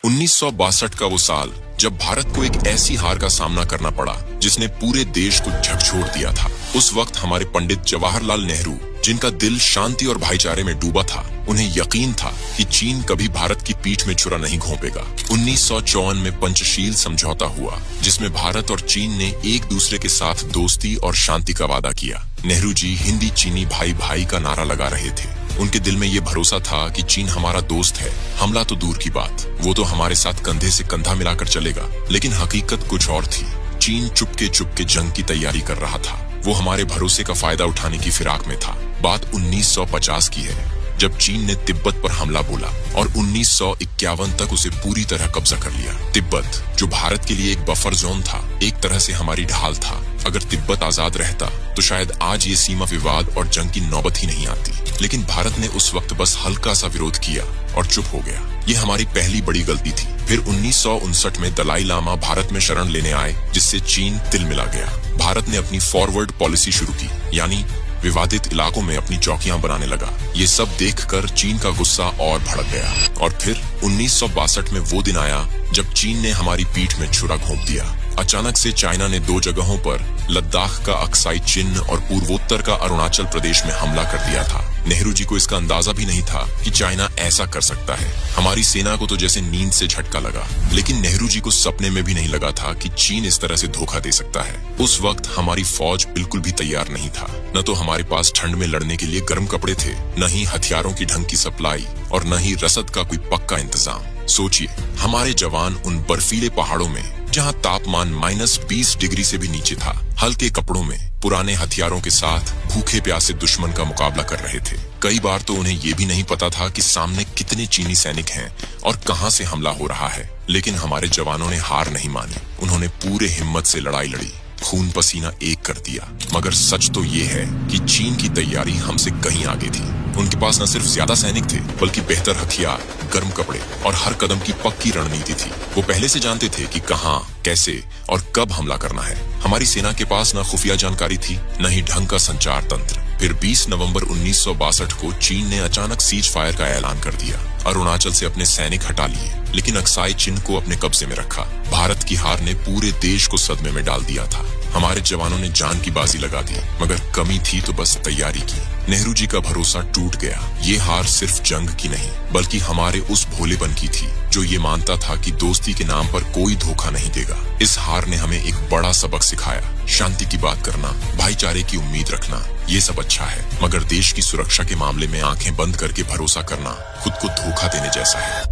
1962 का वो साल जब भारत को एक ऐसी हार का सामना करना पड़ा जिसने पूरे देश को झकझोर दिया था। उस वक्त हमारे पंडित जवाहरलाल नेहरू, जिनका दिल शांति और भाईचारे में डूबा था, उन्हें यकीन था कि चीन कभी भारत की पीठ में छुरा नहीं घोंपेगा। 1954 में पंचशील समझौता हुआ, जिसमें भारत और चीन ने एक दूसरे के साथ दोस्ती और शांति का वादा किया। नेहरू जी हिंदी चीनी भाई भाई का नारा लगा रहे थे। उनके दिल में ये भरोसा था कि चीन हमारा दोस्त है। हमला तो दूर की बात, वो तो हमारे साथ कंधे से कंधा मिलाकर चलेगा। लेकिन हकीकत कुछ और थी। चीन चुपके चुपके जंग की तैयारी कर रहा था। वो हमारे भरोसे का फायदा उठाने की फिराक में था। बात 1950 की है, जब चीन ने तिब्बत पर हमला बोला और 1951 तक उसे पूरी तरह कब्जा कर लिया। तिब्बत, जो भारत के लिए एक बफर जोन था, एक तरह से हमारी ढाल था। अगर तिब्बत आजाद रहता तो शायद आज ये सीमा विवाद और जंग की नौबत ही नहीं आती। लेकिन भारत ने उस वक्त बस हल्का सा विरोध किया और चुप हो गया। ये हमारी पहली बड़ी गलती थी। फिर 1959 में दलाई लामा भारत में शरण लेने आए, जिससे चीन तिल मिला गया। भारत ने अपनी फॉरवर्ड पॉलिसी शुरू की, यानी विवादित इलाकों में अपनी चौकियां बनाने लगा। ये सब देखकर चीन का गुस्सा और भड़क गया। और फिर 1962 में वो दिन आया जब चीन ने हमारी पीठ में छुरा घोंप दिया। अचानक से चाइना ने 2 जगहों पर लद्दाख का अक्साई चिन्ह और पूर्वोत्तर का अरुणाचल प्रदेश में हमला कर दिया था। नेहरू जी को इसका अंदाजा भी नहीं था कि चाइना ऐसा कर सकता है। हमारी सेना को तो जैसे नींद से झटका लगा, लेकिन नेहरू जी को सपने में भी नहीं लगा था कि चीन इस तरह से धोखा दे सकता है। उस वक्त हमारी फौज बिल्कुल भी तैयार नहीं था। न तो हमारे पास ठंड में लड़ने के लिए गर्म कपड़े थे, न ही हथियारों की ढंग की सप्लाई, और न ही रसद का कोई पक्का इंतजाम। सोचिए, हमारे जवान उन बर्फीले पहाड़ों में, जहां तापमान -20 डिग्री से भी नीचे था, हल्के कपड़ों में, पुराने हथियारों के साथ भूखे प्यासे दुश्मन का मुकाबला कर रहे थे। कई बार तो उन्हें ये भी नहीं पता था कि सामने कितने चीनी सैनिक हैं और कहां से हमला हो रहा है। लेकिन हमारे जवानों ने हार नहीं मानी। उन्होंने पूरे हिम्मत से लड़ाई लड़ी, खून पसीना एक कर दिया। मगर सच तो ये है कि चीन की तैयारी हमसे कहीं आगे थी। उनके पास न सिर्फ ज्यादा सैनिक थे, बल्कि बेहतर हथियार, गर्म कपड़े और हर कदम की पक्की रणनीति थी। वो पहले से जानते थे कि कहां, कैसे और कब हमला करना है। हमारी सेना के पास न खुफिया जानकारी थी, न ही ढंग का संचार तंत्र। फिर 20 नवंबर 1962 को चीन ने अचानक सीज फायर का ऐलान कर दिया। अरुणाचल से अपने सैनिक हटा लिए, लेकिन अक्साई चिन्ह को अपने कब्जे में रखा। भारत की हार ने पूरे देश को सदमे में डाल दिया था। हमारे जवानों ने जान की बाजी लगा दी, मगर कमी थी तो बस तैयारी की। नेहरू जी का भरोसा टूट गया। ये हार सिर्फ जंग की नहीं, बल्कि हमारे उस भोलेपन की थी, जो ये मानता था कि दोस्ती के नाम पर कोई धोखा नहीं देगा। इस हार ने हमें एक बड़ा सबक सिखाया। शांति की बात करना, भाईचारे की उम्मीद रखना, ये सब अच्छा है, मगर देश की सुरक्षा के मामले में आंखें बंद करके भरोसा करना खुद को धोखा देने जैसा है।